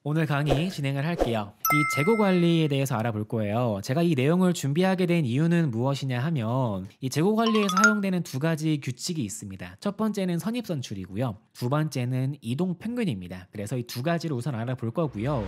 오늘 강의 진행을 할게요. 이 재고 관리에 대해서 알아볼 거예요. 제가 이 내용을 준비하게 된 이유는 무엇이냐 하면 이 재고 관리에서 사용되는 두 가지 규칙이 있습니다. 첫 번째는 선입선출이고요. 두 번째는 이동평균입니다. 그래서 이 두 가지를 우선 알아볼 거고요.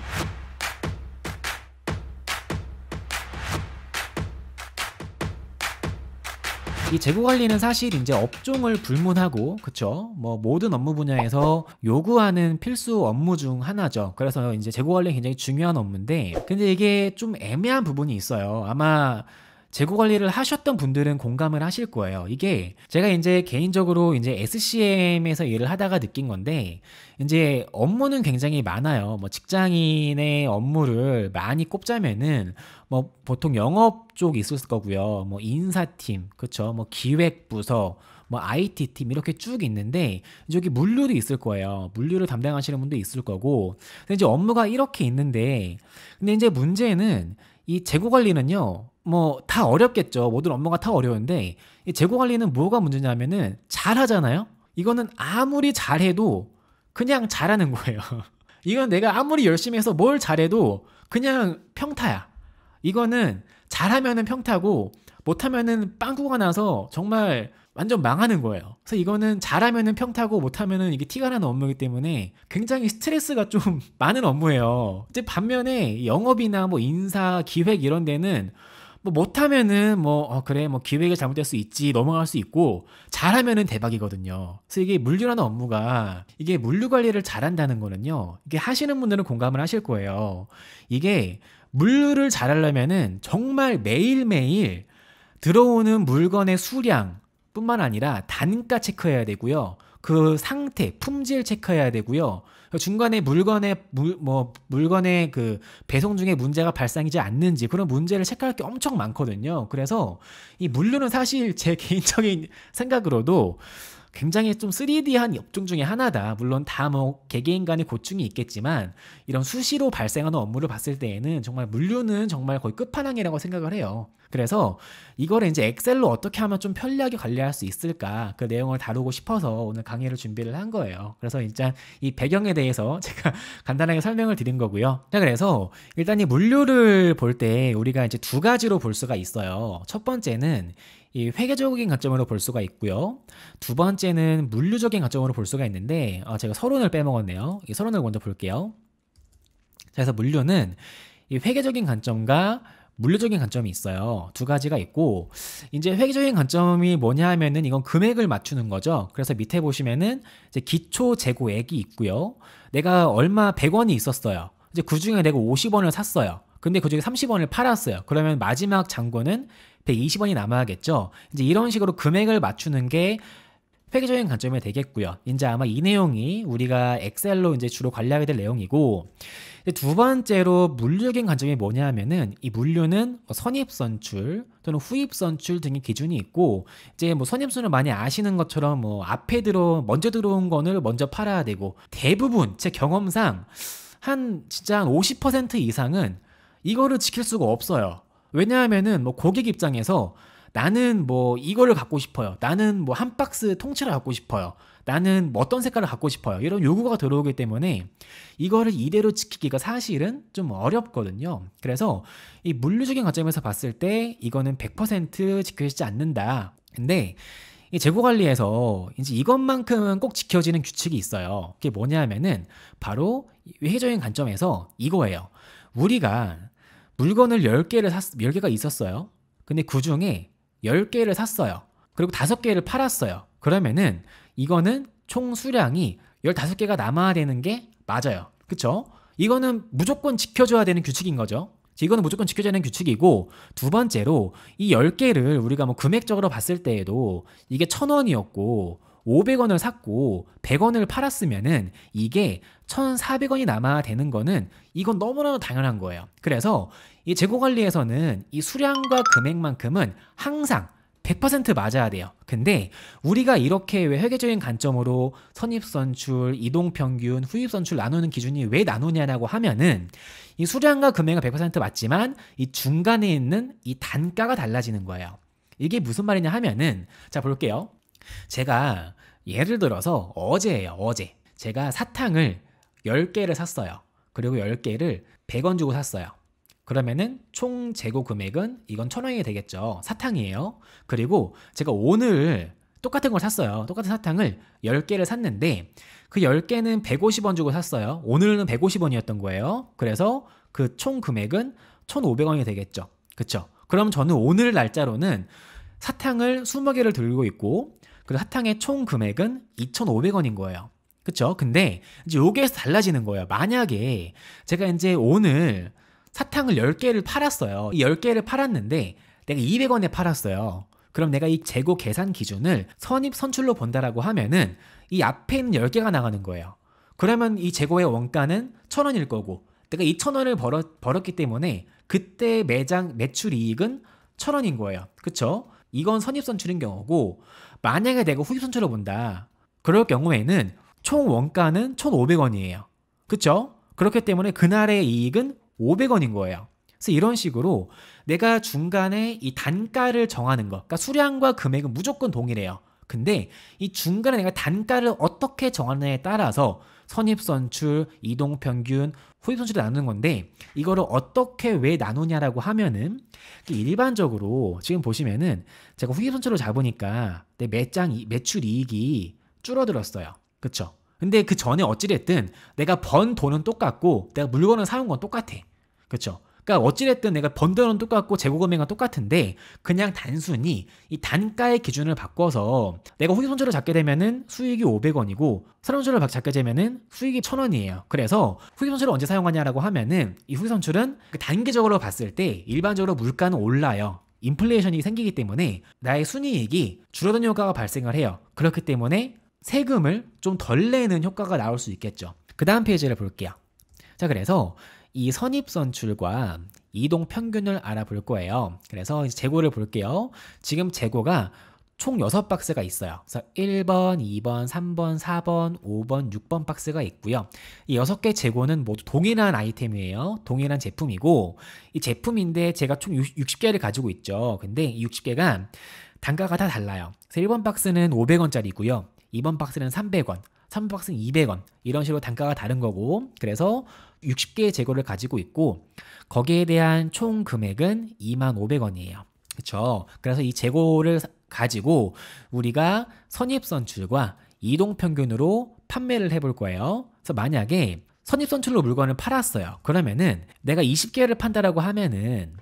이 재고 관리는 사실 이제 업종을 불문하고, 그쵸? 뭐 모든 업무 분야에서 요구하는 필수 업무 중 하나죠. 그래서 이제 재고 관리 굉장히 중요한 업무인데, 근데 이게 좀 애매한 부분이 있어요. 아마 재고 관리를 하셨던 분들은 공감을 하실 거예요. 이게 제가 이제 개인적으로 이제 SCM에서 일을 하다가 느낀 건데, 이제 업무는 굉장히 많아요. 뭐 직장인의 업무를 많이 꼽자면은 뭐 보통 영업 쪽 있을 거고요. 뭐 인사팀, 그쵸? 뭐 기획부서, 뭐 IT팀 이렇게 쭉 있는데 여기 물류도 있을 거예요. 물류를 담당하시는 분도 있을 거고. 근데 이제 업무가 이렇게 있는데, 근데 이제 문제는 이 재고 관리는요. 뭐 다 어렵겠죠. 모든 업무가 다 어려운데 이 재고 관리는 뭐가 문제냐면은 잘하잖아요. 이거는 아무리 잘해도 그냥 잘하는 거예요. 이건 내가 아무리 열심히 해서 뭘 잘해도 그냥 평타야. 이거는 잘하면은 평타고 못하면은 빵꾸가 나서 정말 완전 망하는 거예요. 그래서 이거는 잘하면은 평타고 못하면은 이게 티가 나는 업무이기 때문에 굉장히 스트레스가 좀 많은 업무예요. 이제 반면에 영업이나 뭐 인사, 기획 이런 데는 뭐 못하면은 뭐 그래 뭐 기획이 잘못될 수 있지 넘어갈 수 있고 잘하면은 대박이거든요. 그래서 이게 물류라는 업무가 이게 물류 관리를 잘한다는 거는요. 이게 하시는 분들은 공감을 하실 거예요. 이게 물류를 잘하려면은 정말 매일매일 들어오는 물건의 수량 뿐만 아니라 단가 체크해야 되고요. 그 상태, 품질 체크해야 되고요. 중간에 물건의 그 배송 중에 문제가 발생하지 않는지 그런 문제를 체크할 게 엄청 많거든요. 그래서 이 물류는 사실 제 개인적인 생각으로도 굉장히 좀 3D한 업종 중에 하나다. 물론 다 뭐 개개인 간의 고충이 있겠지만 이런 수시로 발생하는 업무를 봤을 때에는 정말 물류는 정말 거의 끝판왕이라고 생각을 해요. 그래서 이거를 이제 엑셀로 어떻게 하면 좀 편리하게 관리할 수 있을까 그 내용을 다루고 싶어서 오늘 강의를 준비를 한 거예요. 그래서 일단 이 배경에 대해서 제가 간단하게 설명을 드린 거고요. 자, 그래서 일단 이 물류를 볼 때 우리가 이제 두 가지로 볼 수가 있어요. 첫 번째는 이 회계적인 관점으로 볼 수가 있고요. 두 번째는 물류적인 관점으로 볼 수가 있는데 제가 서론을 빼먹었네요. 이 서론을 먼저 볼게요. 자, 그래서 물류는 이 회계적인 관점과 물류적인 관점이 있어요. 두 가지가 있고 이제 회계적인 관점이 뭐냐 하면은 이건 금액을 맞추는 거죠. 그래서 밑에 보시면은 이제 기초 재고액이 있고요. 내가 얼마 100원이 있었어요. 이제 그중에 내가 50원을 샀어요. 근데 그중에 30원을 팔았어요. 그러면 마지막 잔고는 120원이 남아야겠죠. 이제 이런 식으로 금액을 맞추는 게 회계적인 관점이 되겠고요. 이제 아마 이 내용이 우리가 엑셀로 이제 주로 관리하게 될 내용이고, 두 번째로 물류적인 관점이 뭐냐 하면은 이 물류는 선입선출 또는 후입선출 등의 기준이 있고, 이제 뭐 선입선을 많이 아시는 것처럼 뭐 앞에 먼저 들어온 거를 먼저 팔아야 되고, 대부분 제 경험상 진짜 한 50% 이상은 이거를 지킬 수가 없어요. 왜냐하면은 뭐 고객 입장에서 나는 뭐 이거를 갖고 싶어요. 나는 뭐 한 박스 통째로 갖고 싶어요. 나는 뭐 어떤 색깔을 갖고 싶어요. 이런 요구가 들어오기 때문에 이거를 이대로 지키기가 사실은 좀 어렵거든요. 그래서 이 물류적인 관점에서 봤을 때 이거는 100% 지켜지지 않는다. 근데 이 재고 관리에서 이제 이것만큼은 꼭 지켜지는 규칙이 있어요. 그게 뭐냐면은 바로 회계적인 관점에서 이거예요. 우리가 물건을 10개가 있었어요. 근데 그 중에 10개를 샀어요. 그리고 5개를 팔았어요. 그러면은 이거는 총 수량이 15개가 남아야 되는 게 맞아요. 그쵸? 이거는 무조건 지켜줘야 되는 규칙인 거죠. 이거는 무조건 지켜줘야 되는 규칙이고, 두 번째로 이 10개를 우리가 뭐 금액적으로 봤을 때에도 이게 1,000원이었고 500원을 샀고 100원을 팔았으면은 이게 1,400원이 남아야 되는 거는 이건 너무나도 당연한 거예요. 그래서 이 재고 관리에서는 이 수량과 금액만큼은 항상 100% 맞아야 돼요. 근데 우리가 이렇게 왜 회계적인 관점으로 선입선출, 이동평균, 후입선출 나누는 기준이 왜 나누냐고 하면은 이 수량과 금액은 100% 맞지만 이 중간에 있는 이 단가가 달라지는 거예요. 이게 무슨 말이냐 하면은 자 볼게요. 제가 예를 들어서 어제예요. 어제 제가 사탕을 10개를 샀어요. 그리고 10개를 100원 주고 샀어요. 그러면은 총 재고 금액은 이건 1,000원이 되겠죠. 사탕이에요. 그리고 제가 오늘 똑같은 걸 샀어요. 똑같은 사탕을 10개를 샀는데 그 10개는 150원 주고 샀어요. 오늘은 150원이었던 거예요. 그래서 그 총 금액은 1,500원이 되겠죠. 그쵸? 그럼 저는 오늘 날짜로는 사탕을 20개를 들고 있고 그 사탕의 총 금액은 2,500원인 거예요. 그쵸? 근데 이제 여기에서 달라지는 거예요. 만약에 제가 이제 오늘 사탕을 10개를 팔았어요. 이 10개를 팔았는데 내가 200원에 팔았어요. 그럼 내가 이 재고 계산 기준을 선입 선출로 본다라고 하면은 이 앞에 있는 10개가 나가는 거예요. 그러면 이 재고의 원가는 1,000원일 거고 내가 2,000원을 벌었기 때문에 그때 매장 매출 이익은 1,000원인 거예요. 그쵸? 이건 선입 선출인 경우고 만약에 내가 후입 선출로 본다. 그럴 경우에는 총 원가는 1,500원이에요. 그쵸? 그렇기 때문에 그날의 이익은 500원인 거예요. 그래서 이런 식으로 내가 중간에 이 단가를 정하는 거, 그러니까 수량과 금액은 무조건 동일해요. 근데 이 중간에 내가 단가를 어떻게 정하느냐에 따라서 선입선출, 이동평균, 후입선출이 나누는 건데 이거를 어떻게 왜 나누냐라고 하면은 일반적으로 지금 보시면은 제가 후입선출로 잡으니까 내 매출 이익이 줄어들었어요. 그쵸? 근데 그 전에 어찌됐든 내가 번 돈은 똑같고 내가 물건을 사온 건 똑같아. 그쵸? 그러니까 어찌됐든 내가 번 돈은 똑같고 재고 금액은 똑같은데 그냥 단순히 이 단가의 기준을 바꿔서 내가 후기손실을 잡게 되면은 수익이 500원이고 선입선출을 잡게 되면은 수익이 1,000원이에요. 그래서 후기손실을 언제 사용하냐라고 하면은 이 후기손출은 단기적으로 봤을 때 일반적으로 물가는 올라요. 인플레이션이 생기기 때문에 나의 순이익이 줄어드는 효과가 발생을 해요. 그렇기 때문에 세금을 좀 덜 내는 효과가 나올 수 있겠죠. 그 다음 페이지를 볼게요. 자, 그래서 이 선입선출과 이동평균을 알아볼 거예요. 그래서 재고를 볼게요. 지금 재고가 총 6박스가 있어요. 그래서 1번, 2번, 3번, 4번, 5번, 6번 박스가 있고요. 이 6개 재고는 모두 동일한 아이템이에요. 동일한 제품이고 이 제품인데 제가 총 60개를 가지고 있죠. 근데 이 60개가 단가가 다 달라요. 그래서 1번 박스는 500원짜리고요. 2번 박스는 300원, 3번 박스는 200원 이런 식으로 단가가 다른 거고 그래서 60개의 재고를 가지고 있고 거기에 대한 총 금액은 25,000원이에요. 그렇죠? 그래서 이 재고를 가지고 우리가 선입선출과 이동평균으로 판매를 해볼 거예요. 그래서 만약에 선입선출로 물건을 팔았어요. 그러면은 내가 20개를 판다라고 하면은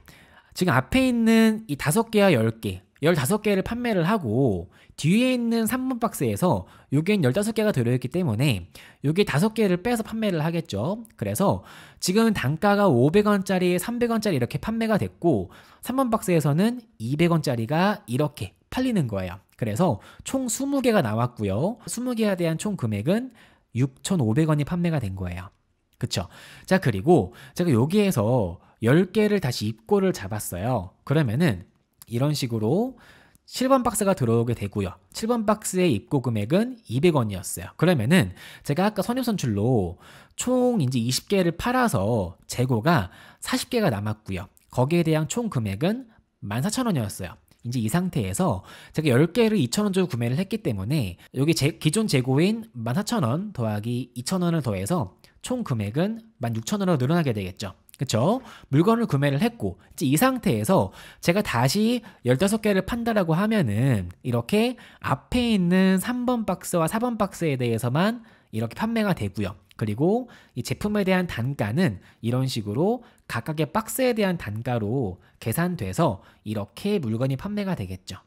지금 앞에 있는 이 5개와 10개 15개를 판매를 하고 뒤에 있는 3번 박스에서 여기엔 15개가 들어있기 때문에 여기 5개를 빼서 판매를 하겠죠. 그래서 지금 단가가 500원짜리, 300원짜리 이렇게 판매가 됐고 3번 박스에서는 200원짜리가 이렇게 팔리는 거예요. 그래서 총 20개가 나왔고요. 20개에 대한 총 금액은 6,500원이 판매가 된 거예요. 그쵸? 자, 그리고 제가 여기에서 10개를 다시 입고를 잡았어요. 그러면은 이런 식으로 7번 박스가 들어오게 되고요. 7번 박스의 입고 금액은 200원이었어요. 그러면은 제가 아까 선입선출로 총 이제 20개를 팔아서 재고가 40개가 남았고요. 거기에 대한 총 금액은 14,000원이었어요. 이제 이 상태에서 제가 10개를 2,000원 주고 구매를 했기 때문에 여기 기존 재고인 14,000원 더하기 2,000원을 더해서 총 금액은 16,000원으로 늘어나게 되겠죠. 그쵸? 물건을 구매를 했고 이제 이 상태에서 제가 다시 15개를 판다라고 하면은 이렇게 앞에 있는 3번 박스와 4번 박스에 대해서만 이렇게 판매가 되고요. 그리고 이 제품에 대한 단가는 이런 식으로 각각의 박스에 대한 단가로 계산돼서 이렇게 물건이 판매가 되겠죠.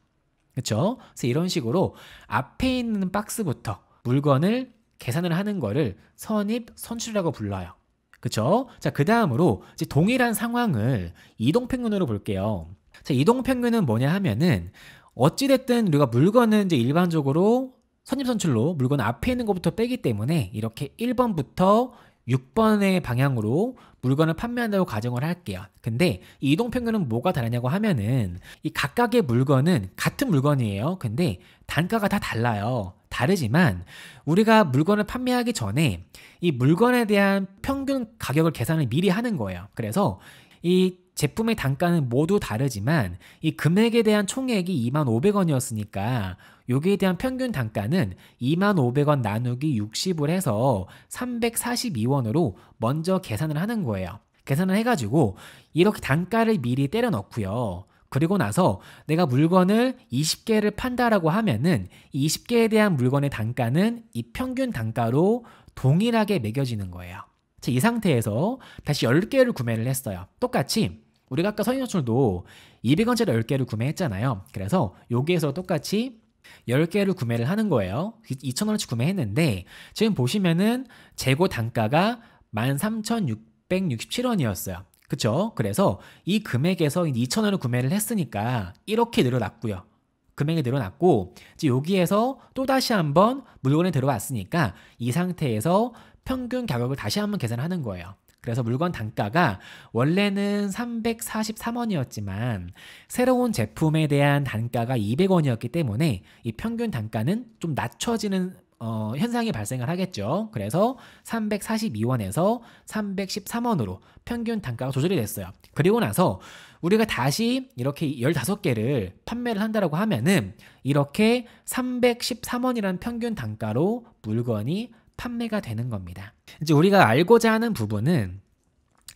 그쵸? 그래서 이런 식으로 앞에 있는 박스부터 물건을 계산을 하는 거를 선입 선출이라고 불러요. 그쵸? 자, 그 다음으로 이제 동일한 상황을 이동평균으로 볼게요. 자, 이동평균은 뭐냐 하면은 어찌됐든 우리가 물건은 이제 일반적으로 선입선출로 물건 앞에 있는 것부터 빼기 때문에 이렇게 1번부터 6번의 방향으로 물건을 판매한다고 가정을 할게요. 근데 이 이동평균은 뭐가 다르냐고 하면은 이 각각의 물건은 같은 물건이에요. 근데 단가가 다 달라요. 다르지만 우리가 물건을 판매하기 전에 이 물건에 대한 평균 가격을 계산을 미리 하는 거예요. 그래서 이 제품의 단가는 모두 다르지만 이 금액에 대한 총액이 25,000원이었으니까 여기에 대한 평균 단가는 25,500원 나누기 60을 해서 342원으로 먼저 계산을 하는 거예요. 계산을 해가지고 이렇게 단가를 미리 때려 넣고요. 그리고 나서 내가 물건을 20개를 판다라고 하면은 이 20개에 대한 물건의 단가는 이 평균 단가로 동일하게 매겨지는 거예요. 자, 이 상태에서 다시 10개를 구매를 했어요. 똑같이 우리가 아까 서인어출도 200원짜리 10개를 구매했잖아요. 그래서 여기에서 똑같이 10개를 구매를 하는 거예요. 2,000원어치 구매했는데 지금 보시면은 재고 단가가 13,667원이었어요. 그쵸? 그래서 이 금액에서 2,000원을 구매를 했으니까 이렇게 늘어났고요. 금액이 늘어났고 이제 여기에서 또다시 한번 물건이 들어왔으니까 이 상태에서 평균 가격을 다시 한번 계산하는 거예요. 그래서 물건 단가가 원래는 343원이었지만 새로운 제품에 대한 단가가 200원이었기 때문에 이 평균 단가는 좀 낮춰지는 현상이 발생을 하겠죠. 그래서 342원에서 313원으로 평균 단가가 조절이 됐어요. 그리고 나서 우리가 다시 이렇게 15개를 판매를 한다고 하면은 이렇게 313원이라는 평균 단가로 물건이 판매가 되는 겁니다. 이제 우리가 알고자 하는 부분은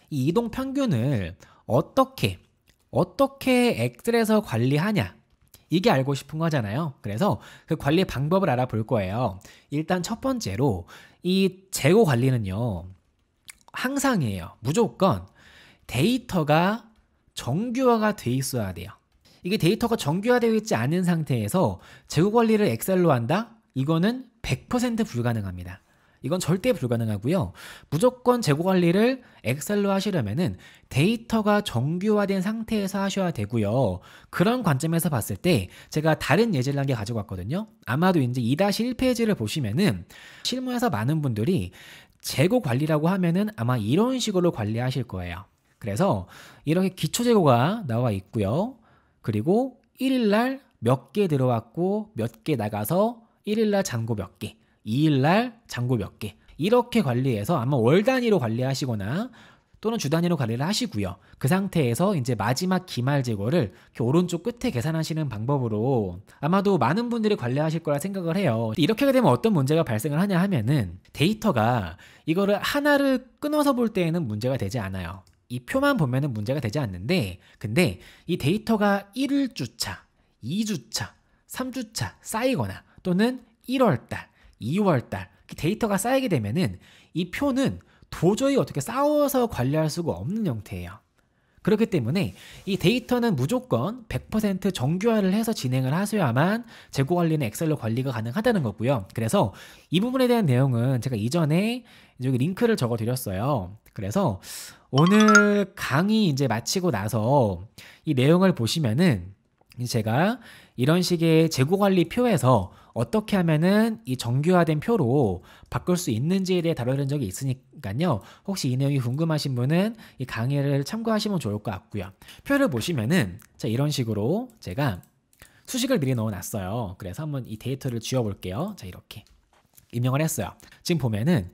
이 이동 평균을 어떻게 엑셀에서 관리하냐, 이게 알고 싶은 거잖아요. 그래서 그 관리 방법을 알아볼 거예요. 일단 첫 번째로 이 재고 관리는요, 항상이에요. 무조건 데이터가 정규화가 돼 있어야 돼요. 이게 데이터가 정규화되어 있지 않은 상태에서 재고 관리를 엑셀로 한다? 이거는 100% 불가능합니다. 이건 절대 불가능하고요. 무조건 재고 관리를 엑셀로 하시려면은 데이터가 정규화된 상태에서 하셔야 되고요. 그런 관점에서 봤을 때 제가 다른 예제를 한 개 가지고 왔거든요. 아마도 이제 2-1페이지를 보시면은 실무에서 많은 분들이 재고 관리라고 하면은 아마 이런 식으로 관리하실 거예요. 그래서 이렇게 기초 재고가 나와 있고요. 그리고 1일날 몇 개 들어왔고 몇 개 나가서 1일날 잔고 몇 개, 2일날 잔고 몇 개, 이렇게 관리해서 아마 월 단위로 관리하시거나 또는 주 단위로 관리를 하시고요. 그 상태에서 이제 마지막 기말 재고를 이렇게 오른쪽 끝에 계산하시는 방법으로 아마도 많은 분들이 관리하실 거라 생각을 해요. 이렇게 하게 되면 어떤 문제가 발생을 하냐 하면은 데이터가 이거를 하나를 끊어서 볼 때에는 문제가 되지 않아요. 이 표만 보면은 문제가 되지 않는데, 근데 이 데이터가 1주차, 2주차, 3주차 쌓이거나 또는 1월달, 2월달 데이터가 쌓이게 되면은 이 표는 도저히 어떻게 싸워서 관리할 수가 없는 형태예요. 그렇기 때문에 이 데이터는 무조건 100% 정규화를 해서 진행을 하셔야만 재고 관리는 엑셀로 관리가 가능하다는 거고요. 그래서 이 부분에 대한 내용은 제가 이전에 여기 링크를 적어 드렸어요. 그래서 오늘 강의 이제 마치고 나서 이 내용을 보시면은 제가 이런 식의 재고 관리 표에서 어떻게 하면은 이 정규화된 표로 바꿀 수 있는지에 대해 다뤄드린 적이 있으니까요. 혹시 이 내용이 궁금하신 분은 이 강의를 참고하시면 좋을 것 같고요. 표를 보시면은 자, 이런 식으로 제가 수식을 미리 넣어놨어요. 그래서 한번 이 데이터를 지워볼게요. 자, 이렇게 임명을 했어요. 지금 보면은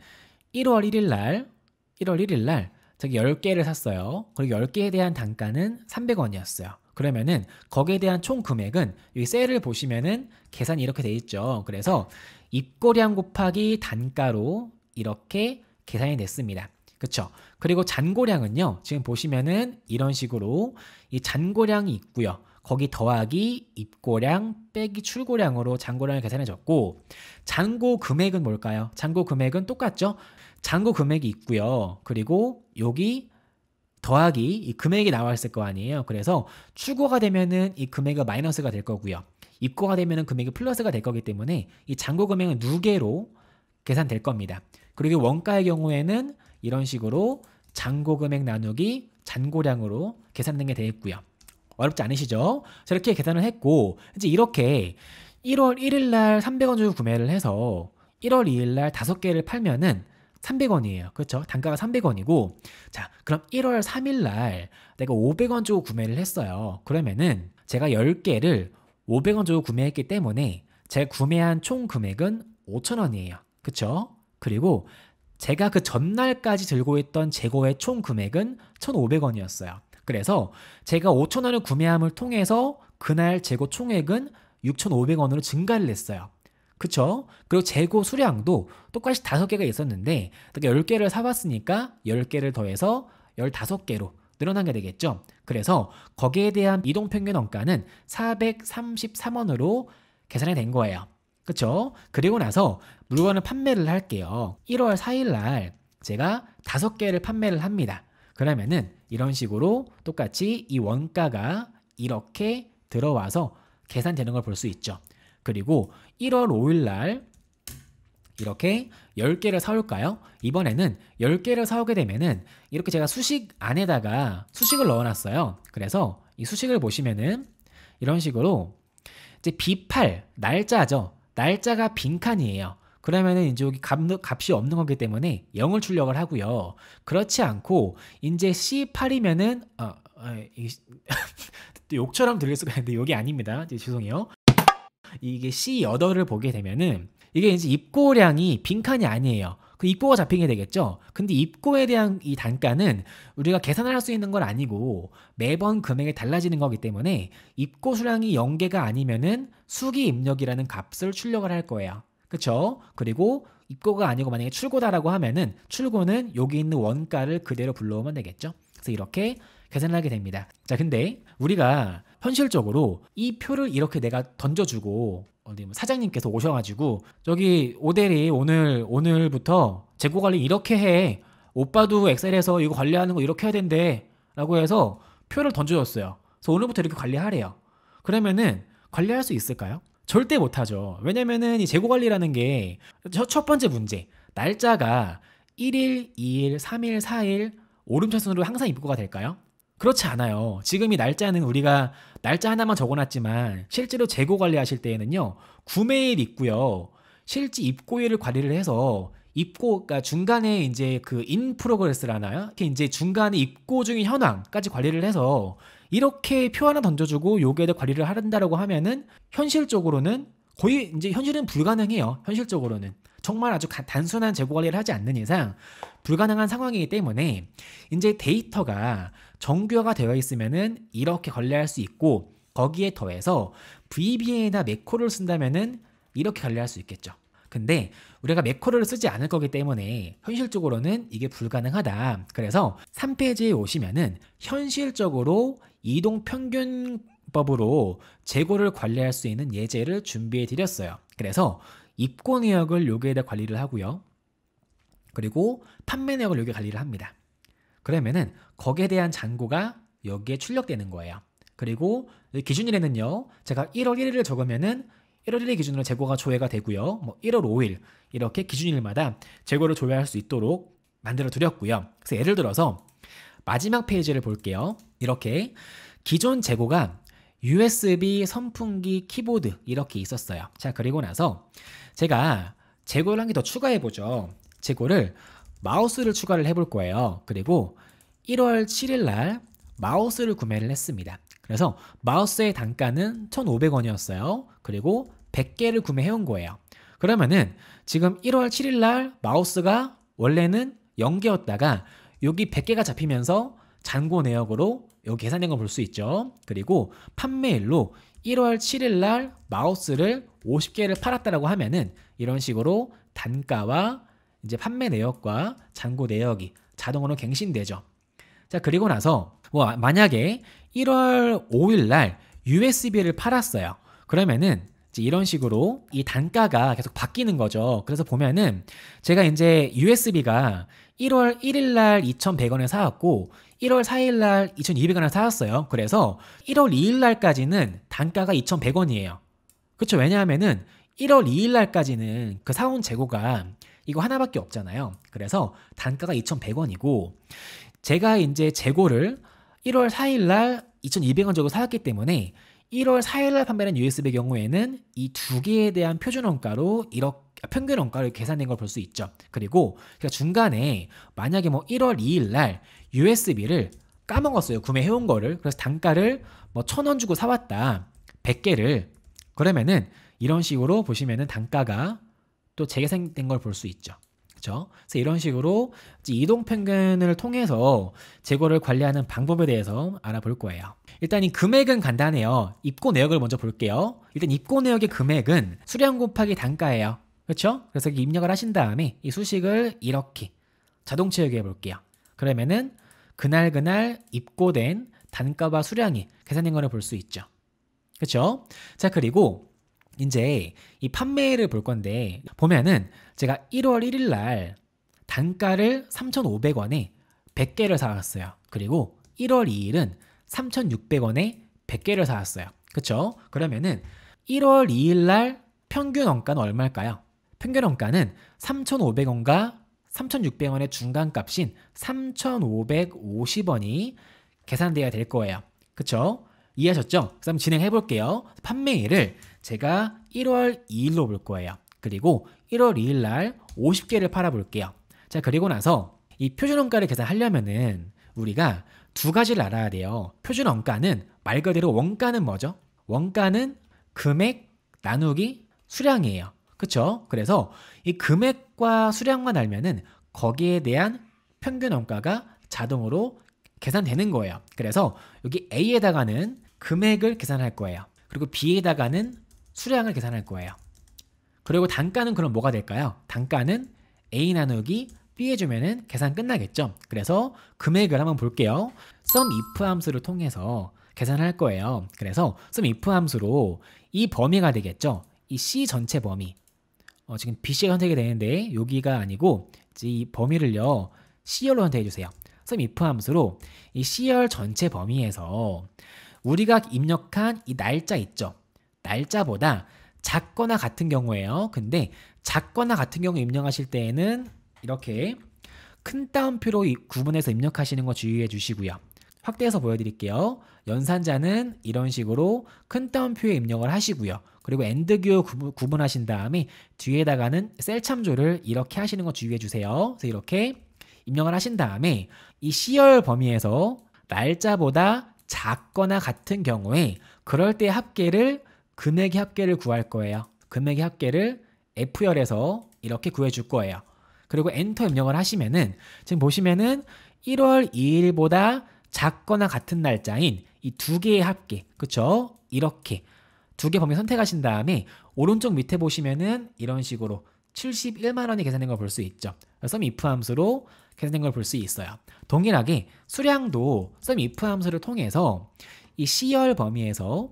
1월 1일 날 저기 10개를 샀어요. 그리고 10개에 대한 단가는 300원이었어요. 그러면은 거기에 대한 총 금액은 여기 셀을 보시면은 계산이 이렇게 돼 있죠. 그래서 입고량 곱하기 단가로 이렇게 계산이 됐습니다. 그쵸? 그리고 잔고량은요, 지금 보시면은 이런 식으로 이 잔고량이 있고요. 거기 더하기 입고량 빼기 출고량으로 잔고량을 계산해줬고, 잔고 금액은 뭘까요? 잔고 금액은 똑같죠? 잔고 금액이 있고요. 그리고 여기 더하기 이 금액이 나와 있을 거 아니에요. 그래서 출고가 되면은 이 금액이 마이너스가 될 거고요. 입고가 되면은 금액이 플러스가 될 거기 때문에 이 잔고 금액은 누계로 계산될 겁니다. 그리고 원가의 경우에는 이런 식으로 잔고 금액 나누기 잔고량으로 계산된 게 되겠고요. 어렵지 않으시죠? 저렇게 계산을 했고, 이제 이렇게 1월 1일 날 300원 주고 구매를 해서 1월 2일 날 5개를 팔면은 300원이에요. 그렇죠? 단가가 300원이고, 자, 그럼 1월 3일 날 내가 500원 주고 구매를 했어요. 그러면은 제가 10개를 500원 주고 구매했기 때문에 제가 구매한 총 금액은 5,000원이에요. 그렇죠? 그리고 제가 그 전날까지 들고 있던 재고의 총 금액은 1,500원이었어요. 그래서 제가 5,000원을 구매함을 통해서 그날 재고 총액은 6,500원으로 증가를 했어요. 그쵸? 그리고 재고 수량도 똑같이 5개가 있었는데 10개를 사봤으니까 10개를 더해서 15개로 늘어난 게 되겠죠. 그래서 거기에 대한 이동평균 원가는 433원으로 계산이 된 거예요. 그쵸? 그리고 나서 물건을 판매를 할게요. 1월 4일 날 제가 5개를 판매를 합니다. 그러면은 이런 식으로 똑같이 이 원가가 이렇게 들어와서 계산되는 걸 볼 수 있죠. 그리고 1월 5일 날 이렇게 10개를 사올까요? 이번에는 10개를 사오게 되면은 이렇게 제가 수식 안에다가 수식을 넣어놨어요. 그래서 이 수식을 보시면은 이런 식으로 이제 B8 날짜죠. 날짜가 빈칸이에요. 그러면은 이제 여기 값이 없는 거기 때문에 0을 출력을 하고요. 그렇지 않고 이제 C8이면은 욕처럼 들릴 수가 있는데 여기 아닙니다. 죄송해요. 이게 C8을 보게 되면은 이게 이제 입고량이 빈칸이 아니에요. 그 입고가 잡힌 게 되겠죠. 근데 입고에 대한 이 단가는 우리가 계산을 할 수 있는 건 아니고 매번 금액이 달라지는 거기 때문에 입고 수량이 0개가 아니면은 수기 입력이라는 값을 출력을 할 거예요. 그쵸? 그리고 입고가 아니고 만약에 출고다라고 하면은 출고는 여기 있는 원가를 그대로 불러오면 되겠죠. 그래서 이렇게 계산을 하게 됩니다. 자, 근데 우리가 현실적으로 이 표를 이렇게 내가 던져주고 어디 사장님께서 오셔가지고 저기 오대리 오늘부터 재고 관리 이렇게 해. 오빠도 엑셀에서 이거 관리하는 거 이렇게 해야 된대. 라고 해서 표를 던져줬어요. 그래서 오늘부터 이렇게 관리하래요. 그러면은 관리할 수 있을까요? 절대 못하죠. 왜냐면은 이 재고 관리라는 게 첫 번째 문제. 날짜가 1일, 2일, 3일, 4일 오름차순으로 항상 입고가 될까요? 그렇지 않아요. 지금 이 날짜는 우리가 날짜 하나만 적어놨지만 실제로 재고 관리하실 때에는요. 구매일 있고요. 실제 입고일을 관리를 해서 입고가 중간에 이제 그 인 프로그레스라나요? 이렇게 이제 중간에 입고 중인 현황까지 관리를 해서 이렇게 표 하나 던져주고 요게 관리를 한다라고 하면은 현실적으로는 거의 이제 현실은 불가능해요. 현실적으로는 정말 아주 단순한 재고 관리를 하지 않는 이상 불가능한 상황이기 때문에 이제 데이터가 정규화가 되어 있으면은 이렇게 관리할 수 있고 거기에 더해서 VBA나 매크로를 쓴다면은 이렇게 관리할 수 있겠죠. 근데 우리가 매크로를 쓰지 않을 거기 때문에 현실적으로는 이게 불가능하다. 그래서 3페이지에 오시면은 현실적으로 이동평균법으로 재고를 관리할 수 있는 예제를 준비해 드렸어요. 그래서 입고 내역을 여기에다 관리를 하고요. 그리고 판매 내역을 여기에 관리를 합니다. 그러면은 거기에 대한 잔고가 여기에 출력되는 거예요. 그리고 기준일에는요. 제가 1월 1일을 적으면은 1월 1일 기준으로 재고가 조회가 되고요. 뭐 1월 5일 이렇게 기준일마다 재고를 조회할 수 있도록 만들어 드렸고요. 그래서 예를 들어서 마지막 페이지를 볼게요. 이렇게 기존 재고가 USB 선풍기 키보드 이렇게 있었어요. 자, 그리고 나서 제가 재고를 한 개 더 추가해 보죠. 재고를 마우스를 추가를 해볼 거예요. 그리고 1월 7일 날 마우스를 구매를 했습니다. 그래서 마우스의 단가는 1,500원이었어요. 그리고 100개를 구매해 온 거예요. 그러면은 지금 1월 7일 날 마우스가 원래는 0개였다가 여기 100개가 잡히면서 잔고 내역으로 여기 계산된 거 볼 수 있죠. 그리고 판매일로 1월 7일 날 마우스를 50개를 팔았다라고 하면은 이런 식으로 단가와 이제 판매 내역과 잔고 내역이 자동으로 갱신되죠. 자, 그리고 나서 만약에 1월 5일 날 USB를 팔았어요. 그러면은 이제 이런 식으로 이 단가가 계속 바뀌는 거죠. 그래서 보면은 제가 이제 USB가 1월 1일 날 2,100원에 사왔고 1월 4일 날 2,200원에 사왔어요. 그래서 1월 2일 날까지는 단가가 2,100원이에요. 그렇죠? 왜냐하면은 1월 2일 날까지는 그 사온 재고가 이거 하나밖에 없잖아요. 그래서 단가가 2,100원이고 제가 이제 재고를 1월 4일 날 2,200원 정도 사왔기 때문에 1월 4일 날 판매한 USB 경우에는 이 두 개에 대한 표준 원가로 이렇게 평균 원가를 계산된 걸 볼 수 있죠. 그리고 중간에 만약에 뭐 1월 2일 날 USB를 까먹었어요. 구매해온 거를. 그래서 단가를 뭐 1,000원 주고 사왔다. 100개를. 그러면은 이런 식으로 보시면은 단가가 또 재계산된 걸 볼 수 있죠. 그렇죠? 그래서 이런 식으로 이제 이동평균을 통해서 재고를 관리하는 방법에 대해서 알아볼 거예요. 일단 이 금액은 간단해요. 입고 내역을 먼저 볼게요. 일단 입고 내역의 금액은 수량 곱하기 단가예요. 그렇죠? 그래서 입력을 하신 다음에 이 수식을 이렇게 자동 채우기 해볼게요. 그러면은 그날 입고된 단가와 수량이 계산된 거를 볼 수 있죠. 그렇죠? 자, 그리고 이제 이 판매를 볼 건데 보면은 제가 1월 1일 날 단가를 3,500원에 100개를 사왔어요. 그리고 1월 2일은 3,600원에 100개를 사왔어요. 그렇죠? 그러면은 1월 2일 날 평균 원가는 얼마일까요? 평균 원가는 3,500원과 3,600원의 중간값인 3,550원이 계산돼야 될 거예요. 그쵸? 이해하셨죠? 그래서 한번 진행해 볼게요. 판매일을 제가 1월 2일로 볼 거예요. 그리고 1월 2일 날 50개를 팔아 볼게요. 자, 그리고 나서 이 표준 원가를 계산하려면은 우리가 두 가지를 알아야 돼요. 표준 원가는 말 그대로 원가는 뭐죠? 원가는 금액 나누기 수량이에요. 그쵸? 그래서 이 금액과 수량만 알면은 거기에 대한 평균 원가가 자동으로 계산되는 거예요. 그래서 여기 A에다가는 금액을 계산할 거예요. 그리고 B에다가는 수량을 계산할 거예요. 그리고 단가는 그럼 뭐가 될까요? 단가는 A 나누기 B 해주면은 계산 끝나겠죠. 그래서 금액을 한번 볼게요. sum if 함수를 통해서 계산할 거예요. 그래서 sum if 함수로 이 범위가 되겠죠. 이 C 전체 범위. 지금 BC가 선택이 되는데 여기가 아니고 이 범위를요 C열로 선택해 주세요. sum if 함수로 이 C열 전체 범위에서 우리가 입력한 이 날짜 있죠. 날짜보다 작거나 같은 경우에요. 근데 작거나 같은 경우 입력하실 때에는 이렇게 큰 따옴표로 구분해서 입력하시는 거 주의해 주시고요. 확대해서 보여드릴게요. 연산자는 이런 식으로 큰 따옴표에 입력을 하시고요. 그리고 엔드교 구분하신 다음에 뒤에다가는 셀 참조를 이렇게 하시는 거 주의해 주세요. 그래서 이렇게 입력을 하신 다음에 이 C열 범위에서 날짜보다 작거나 같은 경우에 그럴 때 합계를 금액의 합계를 구할 거예요. 금액의 합계를 F열에서 이렇게 구해줄 거예요. 그리고 엔터 입력을 하시면은 지금 보시면은 1월 2일보다 작거나 같은 날짜인 이 두 개의 합계, 그쵸? 이렇게 두 개 범위 선택하신 다음에 오른쪽 밑에 보시면은 이런 식으로 71만 원이 계산된 걸 볼 수 있죠. sum if 함수로 계산된 걸 볼 수 있어요. 동일하게 수량도 sum if 함수를 통해서 이 C열 범위에서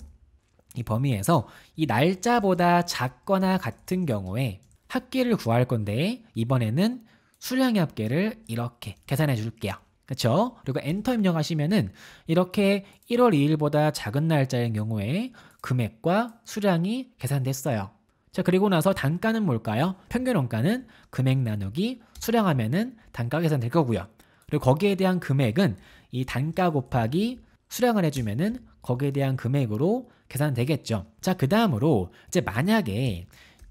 이 날짜보다 작거나 같은 경우에 합계를 구할 건데 이번에는 수량의 합계를 이렇게 계산해 줄게요. 그렇죠? 그리고 엔터 입력하시면은 이렇게 1월 2일보다 작은 날짜인 경우에 금액과 수량이 계산됐어요. 자, 그리고 나서 단가는 뭘까요? 평균 원가는 금액 나누기 수량하면은 단가 계산될 거고요. 그리고 거기에 대한 금액은 이 단가 곱하기 수량을 해주면은 거기에 대한 금액으로 계산되겠죠. 자, 그 다음으로 이제 만약에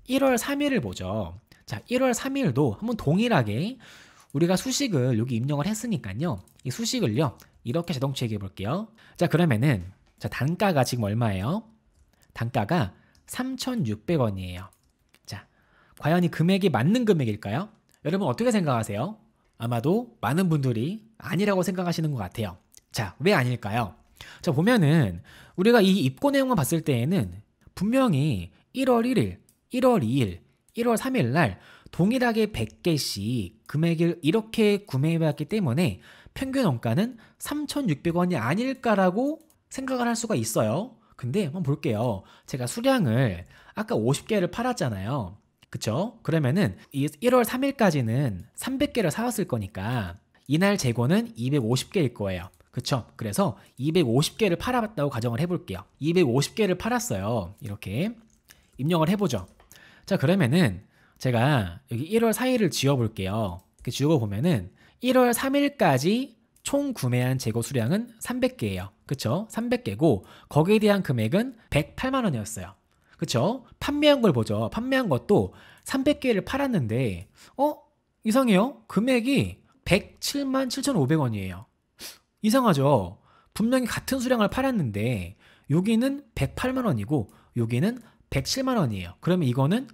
1월 3일을 보죠. 자, 1월 3일도 한번 동일하게 우리가 수식을 여기 입력을 했으니까요. 이 수식을요. 이렇게 자동 체크해 볼게요. 자, 그러면은 자, 단가가 지금 얼마예요? 단가가 3,600원이에요. 자, 과연 이 금액이 맞는 금액일까요? 여러분 어떻게 생각하세요? 아마도 많은 분들이 아니라고 생각하시는 것 같아요. 자, 왜 아닐까요? 자, 보면은 우리가 이 입고 내용만 봤을 때에는 분명히 1월 1일, 1월 2일, 1월 3일 날 동일하게 100개씩 금액을 이렇게 구매해봤기 때문에 평균 원가는 3,600원이 아닐까라고 생각을 할 수가 있어요. 근데 한번 볼게요. 제가 수량을 아까 50개를 팔았잖아요. 그쵸? 그러면은 이 1월 3일까지는 300개를 사왔을 거니까 이날 재고는 250개일 거예요. 그쵸? 그래서 250개를 팔아봤다고 가정을 해볼게요. 250개를 팔았어요. 이렇게 입력을 해보죠. 자, 그러면은 제가 여기 1월 4일을 지워볼게요. 이렇게 지워보면은 1월 3일까지 총 구매한 재고 수량은 300개예요. 그쵸? 300개고 거기에 대한 금액은 108만 원이었어요. 그쵸? 판매한 걸 보죠. 판매한 것도 300개를 팔았는데 이상해요. 금액이 107만 7,500원이에요. 이상하죠? 분명히 같은 수량을 팔았는데 여기는 108만 원이고 여기는 107만 원이에요. 그러면 이거는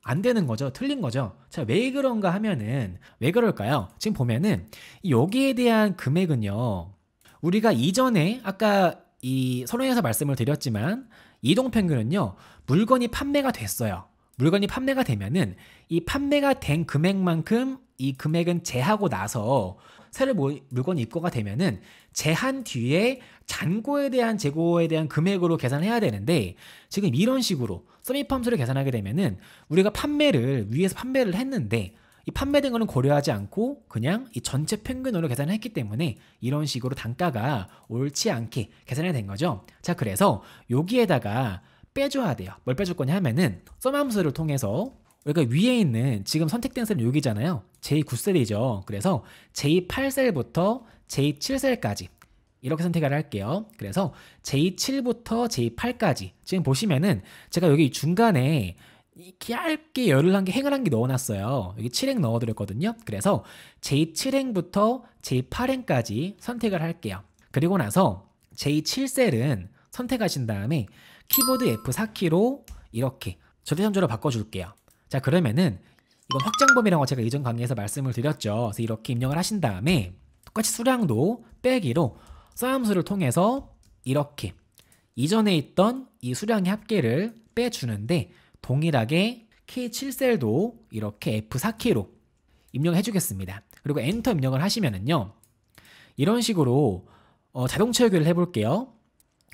안 되는 거죠. 틀린 거죠. 자, 왜 그런가 하면은 왜 그럴까요? 지금 보면은 여기에 대한 금액은요. 우리가 이전에 아까 이 서론에서 말씀을 드렸지만 이동평균은요. 물건이 판매가 됐어요. 물건이 판매가 되면은 이 판매가 된 금액만큼 이 금액은 제하고 나서 새로 물건이 입고가 되면은 제한 뒤에 잔고에 대한 재고에 대한 금액으로 계산해야 되는데 지금 이런 식으로 서밋함수를 계산하게 되면은 우리가 위에서 판매를 했는데 이 판매된 거는 고려하지 않고 그냥 이 전체 평균으로 계산을 했기 때문에 이런 식으로 단가가 옳지 않게 계산이 된 거죠. 자, 그래서 여기에다가 빼줘야 돼요. 뭘 빼줄 거냐 하면은 썸함수를 통해서 우리가 위에 있는 지금 선택된 셀은 여기잖아요. J9셀이죠. 그래서 J8셀부터 J7셀까지 이렇게 선택을 할게요. 그래서 J7부터 J8까지 지금 보시면은 제가 여기 중간에 이렇게 얇게 열을 한 개, 행을 한 개 넣어놨어요. 여기 7행 넣어드렸거든요. 그래서 J7행부터 J8행까지 선택을 할게요. 그리고 나서 J7셀은 선택하신 다음에 키보드 F4키로 이렇게 절대sam조로 바꿔줄게요. 자, 그러면은 이건 확장범위라고 제가 이전 강의에서 말씀을 드렸죠. 그래서 이렇게 입력을 하신 다음에 똑같이 수량도 빼기로 썸함수를 통해서 이렇게 이전에 있던 이 수량의 합계를 빼주는데 동일하게 K7셀도 이렇게 F4키로 입력해 주겠습니다. 그리고 엔터 입력을 하시면은요. 이런 식으로 자동 채우기를 해볼게요.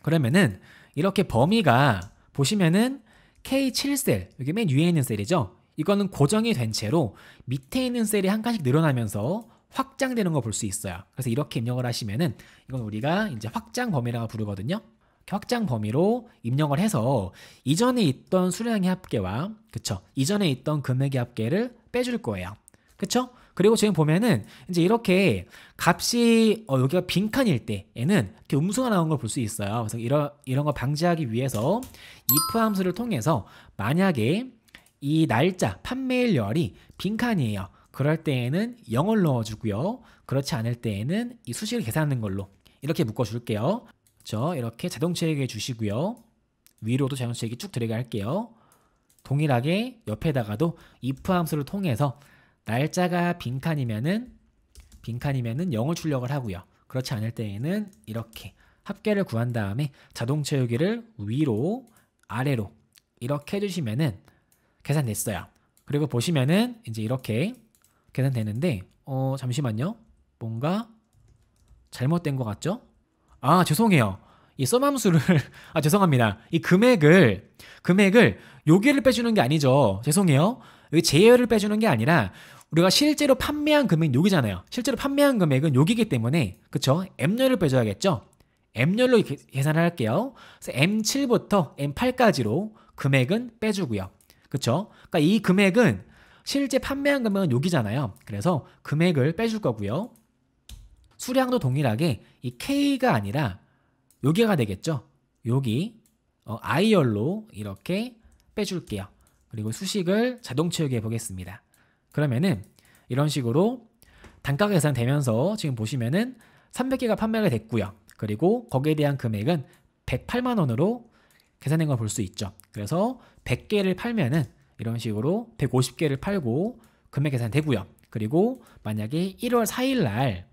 그러면은 이렇게 범위가 보시면은 K7셀, 여기 맨 위에 있는 셀이죠. 이거는 고정이 된 채로 밑에 있는 셀이 한 칸씩 늘어나면서 확장되는 거 볼 수 있어요. 그래서 이렇게 입력을 하시면은 이건 우리가 이제 확장 범위라고 부르거든요. 확장 범위로 입력을 해서 이전에 있던 수량의 합계와 그쵸? 이전에 있던 금액의 합계를 빼줄 거예요. 그쵸? 그리고 지금 보면은 이제 이렇게 값이 여기가 빈칸일 때에는 이렇게 음수가 나온 걸 볼 수 있어요. 그래서 이런 거 방지하기 위해서 if 함수를 통해서 만약에 이 날짜 판매일열이 빈칸이에요. 그럴 때에는 0을 넣어주고요. 그렇지 않을 때에는 이 수식을 계산하는 걸로 이렇게 묶어줄게요. 그렇죠? 이렇게 자동 채우기 주시고요. 위로도 자동 채우기 쭉 들어가 할게요. 동일하게 옆에다가도 if 함수를 통해서 날짜가 빈칸이면은 0을 출력을 하고요. 그렇지 않을 때에는 이렇게 합계를 구한 다음에 자동 채우기를 위로 아래로 이렇게 해주시면은 계산됐어요. 그리고 보시면은 이제 이렇게 계산되는데 잠시만요. 뭔가 잘못된 것 같죠? 아, 죄송해요. 이 썸함수를 죄송합니다. 이 금액을 여기를 빼주는 게 아니죠. 죄송해요. 여기 제열을 빼주는 게 아니라 우리가 실제로 판매한 금액은 여기잖아요. 실제로 판매한 금액은 여기기 때문에 그쵸? M열을 빼줘야겠죠? M열로 계산을 할게요. 그래서 M7부터 M8까지로 금액은 빼주고요. 그쵸? 그러니까 이 금액은 실제 판매한 금액은 여기잖아요. 그래서 금액을 빼줄 거고요. 수량도 동일하게 이 K가 아니라 여기가 되겠죠. 여기 I열로 이렇게 빼줄게요. 그리고 수식을 자동 채우기 해보겠습니다. 그러면은 이런 식으로 단가가 계산되면서 지금 보시면은 300개가 판매가 됐고요. 그리고 거기에 대한 금액은 108만 원으로 계산된 걸 볼 수 있죠. 그래서 100개를 팔면은 이런 식으로 150개를 팔고 금액 계산되고요. 그리고 만약에 1월 4일 날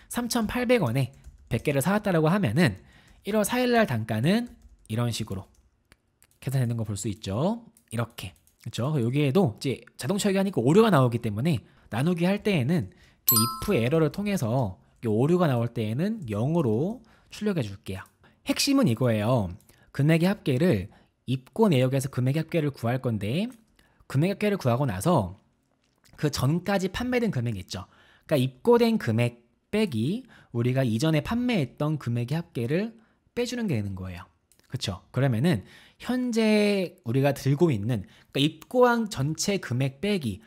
3,800원에 100개를 사왔다라고 하면은 1월 4일 날 단가는 이런 식으로 계산되는 거 볼 수 있죠. 이렇게. 그렇죠? 여기에도 이제 자동 처리가 하니까 오류가 나오기 때문에 나누기 할 때에는 if 에러를 통해서 오류가 나올 때에는 0으로 출력해 줄게요. 핵심은 이거예요. 금액의 합계를 입고 내역에서 금액의 합계를 구할 건데 금액의 합계를 구하고 나서 그 전까지 판매된 금액 있죠. 그러니까 입고된 금액 빼기 우리가 이전에 판매했던 금액의 합계를 빼주는 게 되는 거예요. 그렇죠? 그러면은 현재 우리가 들고 있는 그러니까 입고한 전체 금액 빼기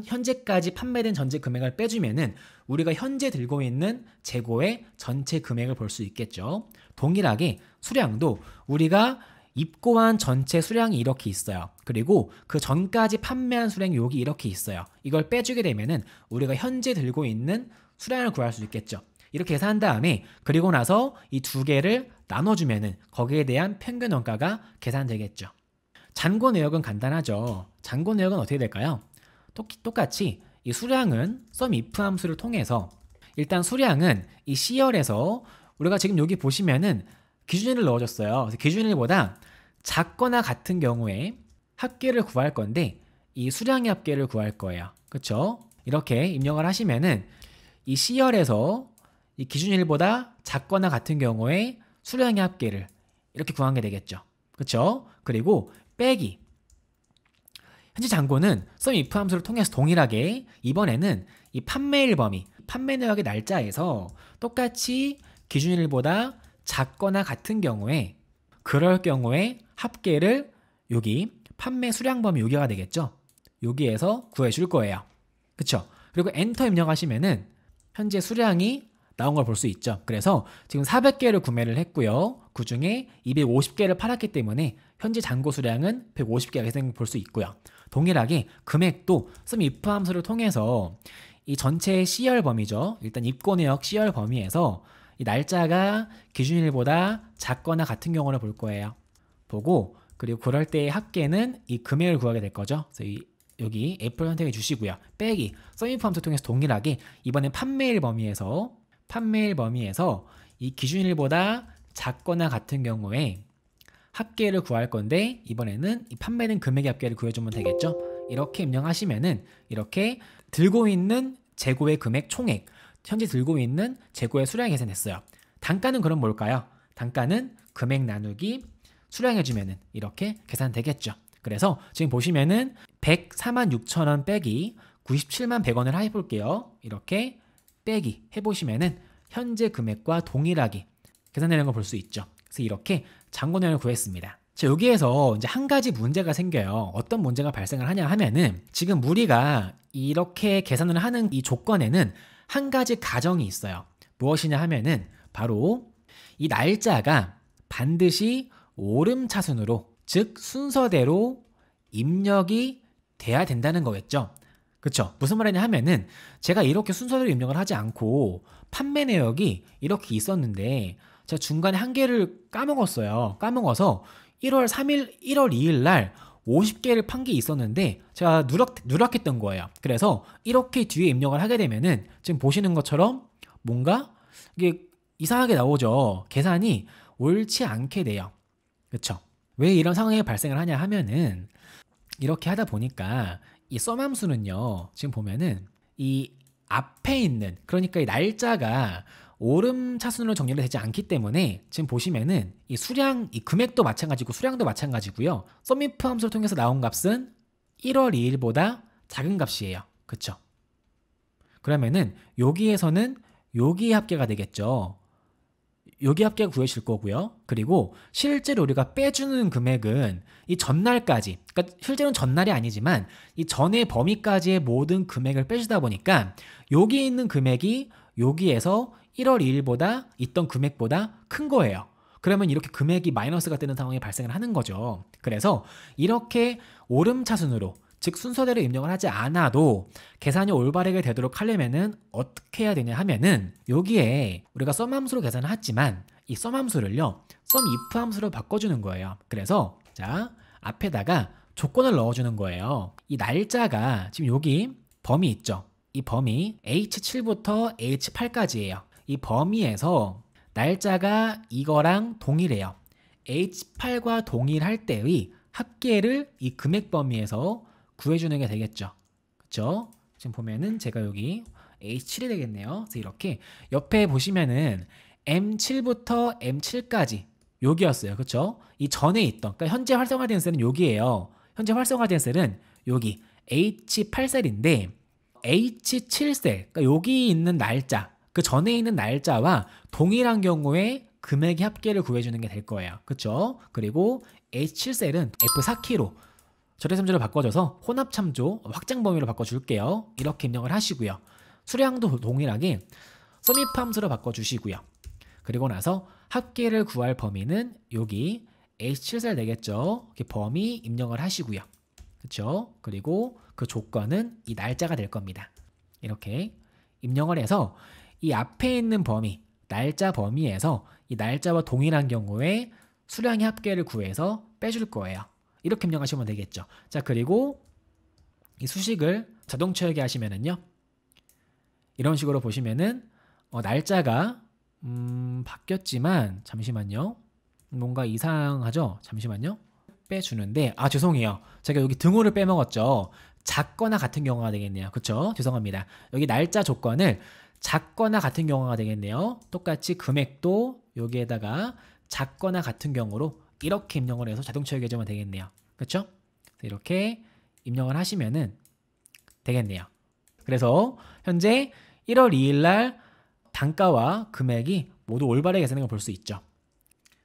현재까지 판매된 전체 금액을 빼주면은 우리가 현재 들고 있는 재고의 전체 금액을 볼 수 있겠죠. 동일하게 수량도 우리가 입고한 전체 수량이 이렇게 있어요. 그리고 그 전까지 판매한 수량이 여기 이렇게 있어요. 이걸 빼주게 되면은 우리가 현재 들고 있는 수량을 구할 수 있겠죠. 이렇게 계산한 다음에 그리고 나서 이 두 개를 나눠주면은 거기에 대한 평균 원가가 계산되겠죠. 잔고 내역은 간단하죠. 잔고 내역은 어떻게 될까요? 똑같이 이 수량은 sumIf 함수를 통해서 일단 수량은 이 C열에서 우리가 지금 여기 보시면은 기준일을 넣어줬어요. 그래서 기준일보다 작거나 같은 경우에 합계를 구할 건데 이 수량의 합계를 구할 거예요. 그렇죠? 이렇게 입력을 하시면은 이 C열에서 이 기준일보다 작거나 같은 경우에 수량의 합계를 이렇게 구하게 되겠죠. 그렇죠? 그리고 빼기 현재 잔고는 sumIf 함수를 통해서 동일하게 이번에는 이 판매일 범위, 판매 내역의 날짜에서 똑같이 기준일보다 작거나 같은 경우에 그럴 경우에 합계를 여기 판매 수량 범위 여기가 되겠죠. 여기에서 구해줄 거예요. 그쵸? 그리고 엔터 입력하시면은 현재 수량이 나온 걸 볼 수 있죠. 그래서 지금 400개를 구매를 했고요. 그 중에 250개를 팔았기 때문에 현재 잔고 수량은 150개가 되는 걸 볼 수 있고요. 동일하게 금액도 sumIf 함수를 통해서 이 전체 C열 범위죠. 일단 입고 내역 C열 범위에서 이 날짜가 기준일보다 작거나 같은 경우를 볼 거예요. 보고 그리고 그럴 때의 합계는 이 금액을 구하게 될 거죠. 그래서 여기 F를 선택해 주시고요. 빼기 sumIf 함수 통해서 동일하게 이번엔 판매일 범위에서 이 기준일보다 작거나 같은 경우에 합계를 구할 건데 이번에는 이 판매된 금액의 합계를 구해주면 되겠죠. 이렇게 입력하시면은 이렇게 들고 있는 재고의 금액 총액, 현재 들고 있는 재고의 수량이 계산됐어요. 단가는 그럼 뭘까요? 단가는 금액 나누기 수량해주면은 이렇게 계산되겠죠. 그래서 지금 보시면은 104만 6천 원 빼기 97만 100원을 해볼게요. 이렇게 빼기 해보시면은 현재 금액과 동일하게 계산되는 걸 볼 수 있죠. 그래서 이렇게 잔고 내역을 구했습니다. 자, 여기에서 이제 한 가지 문제가 생겨요. 어떤 문제가 발생을 하냐 하면은 지금 우리가 이렇게 계산을 하는 이 조건에는 한 가지 가정이 있어요. 무엇이냐 하면은 바로 이 날짜가 반드시 오름차순으로 즉 순서대로 입력이 돼야 된다는 거겠죠. 그쵸? 무슨 말이냐 하면은 제가 이렇게 순서대로 입력을 하지 않고 판매 내역이 이렇게 있었는데 제가 중간에 한 개를 까먹었어요. 까먹어서 1월 3일, 1월 2일 날 50개를 판 게 있었는데 제가 누락했던 거예요. 그래서 이렇게 뒤에 입력을 하게 되면은 지금 보시는 것처럼 뭔가 이게 이상하게 나오죠. 계산이 옳지 않게 돼요. 그쵸? 왜 이런 상황이 발생을 하냐 하면은 이렇게 하다 보니까 이 sum 함수는요. 지금 보면은 이 앞에 있는 그러니까 이 날짜가 오름차순으로 정렬이 되지 않기 때문에 지금 보시면은 이 수량, 이 금액도 마찬가지고 수량도 마찬가지고요. sumIf 함수를 통해서 나온 값은 1월 2일보다 작은 값이에요. 그쵸? 그러면은 여기에서는 여기의 합계가 되겠죠. 여기 합계가 구해질 거고요. 그리고 실제로 우리가 빼주는 금액은 이 전날까지, 그러니까 실제로는 전날이 아니지만 이 전의 범위까지의 모든 금액을 빼주다 보니까 여기 있는 금액이 여기에서 1월 2일보다 있던 금액보다 큰 거예요. 그러면 이렇게 금액이 마이너스가 되는 상황이 발생을 하는 거죠. 그래서 이렇게 오름차순으로 즉 순서대로 입력을 하지 않아도 계산이 올바르게 되도록 하려면은 어떻게 해야 되냐 하면은 여기에 우리가 sum 함수로 계산을 했지만 이 sum 함수를요 sumIf 함수로 바꿔주는 거예요. 그래서 자 앞에다가 조건을 넣어주는 거예요. 이 날짜가 지금 여기 범위 있죠. 이 범위 H7부터 H8까지예요. 이 범위에서 날짜가 이거랑 동일해요. H8과 동일할 때의 합계를 이 금액 범위에서 구해주는 게 되겠죠. 그쵸? 지금 보면은 제가 여기 H7이 되겠네요. 그래서 이렇게 옆에 보시면은 M7부터 M7까지 여기였어요. 그쵸? 이 전에 있던, 그러니까 현재 활성화된 셀은 여기예요. 현재 활성화된 셀은 여기 H8셀인데 H7셀, 그러니까 여기 있는 날짜, 그 전에 있는 날짜와 동일한 경우에 금액의 합계를 구해주는 게 될 거예요. 그쵸? 그리고 H7셀은 F4키로 절대sam조를 바꿔줘서 혼합참조 확장 범위로 바꿔줄게요. 이렇게 입력을 하시고요. 수량도 동일하게 sumIf 함수로 바꿔주시고요. 그리고 나서 합계를 구할 범위는 여기 H7셀 되겠죠. 이렇게 범위 입력을 하시고요. 그렇죠? 그리고 그 조건은 이 날짜가 될 겁니다. 이렇게 입력을 해서 이 앞에 있는 범위, 날짜 범위에서 이 날짜와 동일한 경우에 수량의 합계를 구해서 빼줄 거예요. 이렇게 입력하시면 되겠죠. 자, 그리고 이 수식을 자동 채우기 하시면은요, 이런 식으로 보시면은 날짜가 바뀌었지만, 잠시만요, 뭔가 이상하죠? 잠시만요. 빼주는데, 죄송해요. 제가 여기 등호를 빼먹었죠. 작거나 같은 경우가 되겠네요. 그쵸? 죄송합니다. 여기 날짜 조건을 작거나 같은 경우가 되겠네요. 똑같이 금액도 여기에다가 작거나 같은 경우로 이렇게 입력을 해서 자동 채우기 해주면 되겠네요. 그쵸? 이렇게 입력을 하시면은 되겠네요. 그래서 현재 1월 2일 날 단가와 금액이 모두 올바르게 계산된 걸 볼 수 있죠.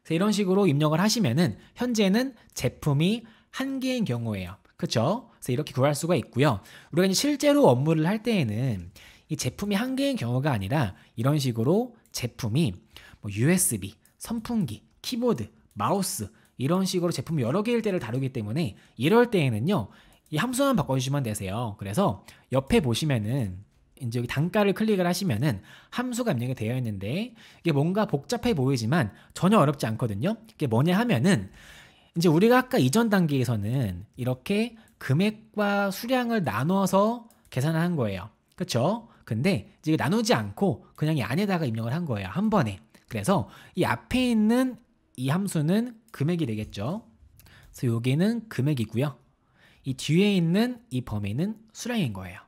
그래서 이런 식으로 입력을 하시면은 현재는 제품이 한 개인 경우예요. 그렇죠? 그래서 이렇게 구할 수가 있고요. 우리가 이제 실제로 업무를 할 때에는 이 제품이 한 개인 경우가 아니라 이런 식으로 제품이 뭐 USB, 선풍기, 키보드, 마우스 이런 식으로 제품이 여러 개일 때를 다루기 때문에 이럴 때에는요, 이 함수만 바꿔주시면 되세요. 그래서 옆에 보시면은 이제 여기 단가를 클릭을 하시면은 함수가 입력이 되어 있는데 이게 뭔가 복잡해 보이지만 전혀 어렵지 않거든요. 이게 뭐냐 하면은 이제 우리가 아까 이전 단계에서는 이렇게 금액과 수량을 나눠서 계산을 한 거예요. 그렇죠? 근데 이제 나누지 않고 그냥 이 안에다가 입력을 한 거예요. 한 번에. 그래서 이 앞에 있는 이 함수는 금액이 되겠죠. 그래서 여기는 금액이고요. 이 뒤에 있는 이 범위는 수량인 거예요.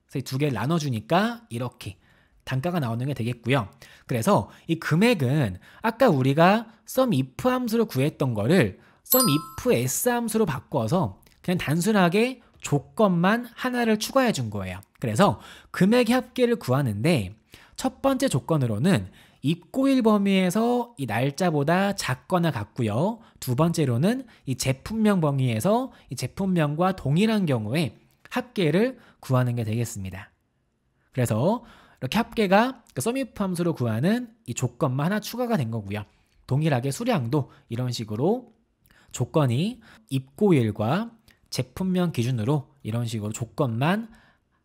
그래서 이 두 개를 나눠주니까 이렇게 단가가 나오는 게 되겠고요. 그래서 이 금액은 아까 우리가 SUMIF 함수로 구했던 거를 SUMIF S 함수로 바꿔서 그냥 단순하게 조건만 하나를 추가해 준 거예요. 그래서 금액의 합계를 구하는데 첫 번째 조건으로는 입고일 범위에서 이 날짜보다 작거나 같고요. 두 번째로는 이 제품명 범위에서 이 제품명과 동일한 경우에 합계를 구하는 게 되겠습니다. 그래서 이렇게 합계가 SUMIF 함수로 구하는 이 조건만 하나 추가가 된 거고요. 동일하게 수량도 이런 식으로 조건이 입고일과 제품명 기준으로 이런 식으로 조건만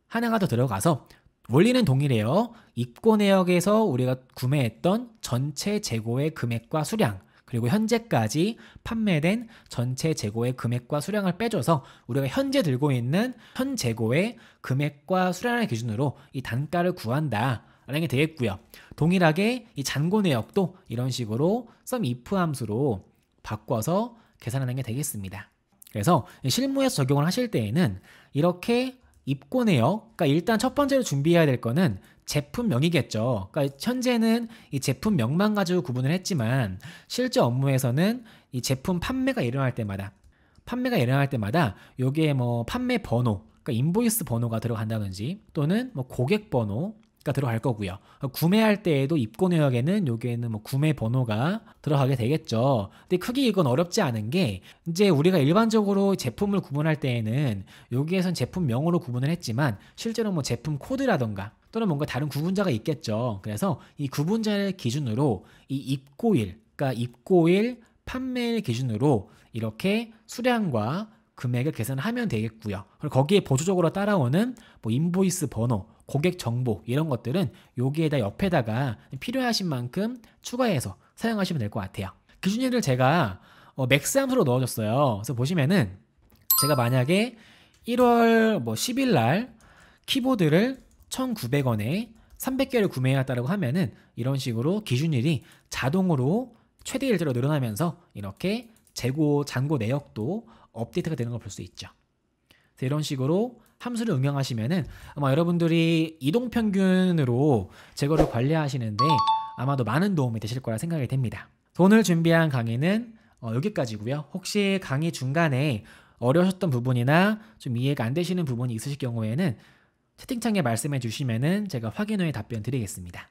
하나가 더 들어가서 원리는 동일해요. 입고 내역에서 우리가 구매했던 전체 재고의 금액과 수량, 그리고 현재까지 판매된 전체 재고의 금액과 수량을 빼줘서 우리가 현재 들고 있는 현 재고의 금액과 수량을 기준으로 이 단가를 구한다 라는 게 되겠고요. 동일하게 이 잔고 내역도 이런 식으로 SUMIF 함수로 바꿔서 계산하는 게 되겠습니다. 그래서 실무에서 적용을 하실 때에는 이렇게 입고 내역, 그러니까 일단 첫 번째로 준비해야 될 거는 제품명이겠죠. 그러니까 현재는 이 제품명만 가지고 구분을 했지만 실제 업무에서는 이 제품 판매가 일어날 때마다 여기에 뭐 판매 번호, 그러니까 인보이스 번호가 들어간다든지 또는 뭐 고객 번호가 들어갈 거고요. 구매할 때에도 입고 내역에는 여기에는 뭐 구매 번호가 들어가게 되겠죠. 근데 크게 이건 어렵지 않은 게 이제 우리가 일반적으로 제품을 구분할 때에는 여기에선 제품명으로 구분을 했지만 실제로 뭐 제품 코드라던가 또는 뭔가 다른 구분자가 있겠죠. 그래서 이 구분자를 기준으로 이 입고일, 그러니까 입고일, 판매일 기준으로 이렇게 수량과 금액을 계산하면 되겠고요. 그리고 거기에 보조적으로 따라오는 뭐 인보이스 번호, 고객 정보 이런 것들은 여기에다 옆에다가 필요하신 만큼 추가해서 사용하시면 될 것 같아요. 기준일을 제가 맥스 함수로 넣어줬어요. 그래서 보시면은 제가 만약에 1월 뭐 10일 날 키보드를 1,900원에 300개를 구매해왔다고 하면은 이런 식으로 기준일이 자동으로 최대 일자로 늘어나면서 이렇게 재고, 잔고 내역도 업데이트가 되는 걸 볼 수 있죠. 그래서 이런 식으로 함수를 응용하시면은 아마 여러분들이 이동평균으로 재고를 관리하시는데 아마도 많은 도움이 되실 거라 생각이 됩니다. 오늘 준비한 강의는 여기까지고요. 혹시 강의 중간에 어려우셨던 부분이나 좀 이해가 안 되시는 부분이 있으실 경우에는 채팅창에 말씀해 주시면은 제가 확인 후에 답변 드리겠습니다.